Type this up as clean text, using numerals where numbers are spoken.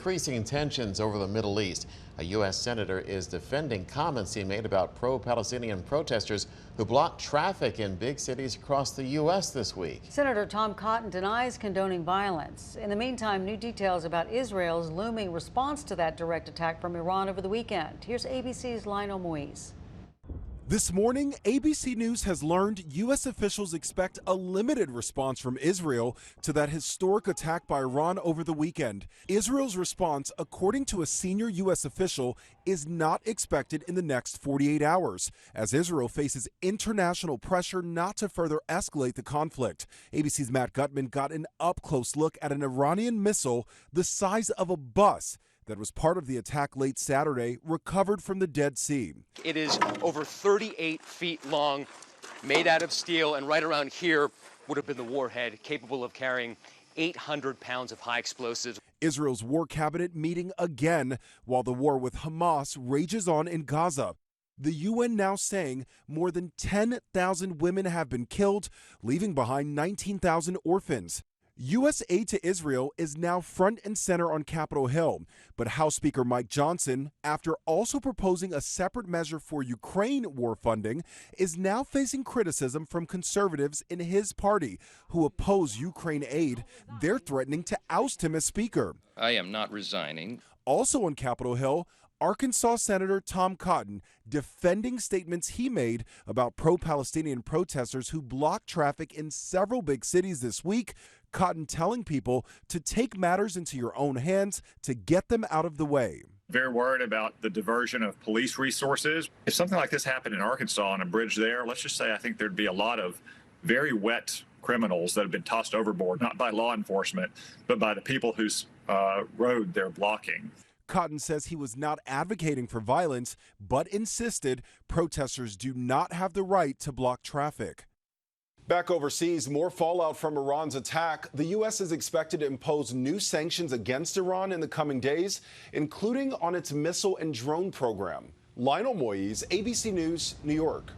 Increasing tensions over the Middle East. A U.S. senator is defending comments he made about pro-Palestinian protesters who blocked traffic in big cities across the U.S. this week. Senator Tom Cotton denies condoning violence. In the meantime, new details about Israel's looming response to that direct attack from Iran over the weekend. Here's ABC's Lionel Moise. This morning, ABC News has learned U.S. officials expect a limited response from Israel to that historic attack by Iran over the weekend. Israel's response, according to a senior U.S. official, is not expected in the next 48 hours, as Israel faces international pressure not to further escalate the conflict. ABC's Matt Gutman got an up-close look at an Iranian missile the size of a bus that was part of the attack late Saturday, recovered from the Dead Sea. It is over 38 feet long, made out of steel, and right around here would have been the warhead, capable of carrying 800 pounds of high explosives. Israel's war cabinet meeting again while the war with Hamas rages on in Gaza. The UN now saying more than 10,000 women have been killed, leaving behind 19,000 orphans. U.S. aid to Israel is now front and center on Capitol Hill, but House Speaker Mike Johnson, after also proposing a separate measure for Ukraine war funding, is now facing criticism from conservatives in his party who oppose Ukraine aid. They're threatening to oust him as Speaker. I am not resigning. Also on Capitol Hill, Arkansas Senator Tom Cotton defending statements he made about pro-Palestinian protesters who blocked traffic in several big cities this week. Cotton telling people to take matters into your own hands to get them out of the way. Very worried about the diversion of police resources. If something like this happened in Arkansas on a bridge there, let's just say I think there'd be a lot of very wet criminals that have been tossed overboard, not by law enforcement, but by the people whose road they're blocking. Cotton says he was not advocating for violence, but insisted protesters do not have the right to block traffic. Back overseas, more fallout from Iran's attack. The U.S. is expected to impose new sanctions against Iran in the coming days, including on its missile and drone program. Lionel Moise, ABC News, New York.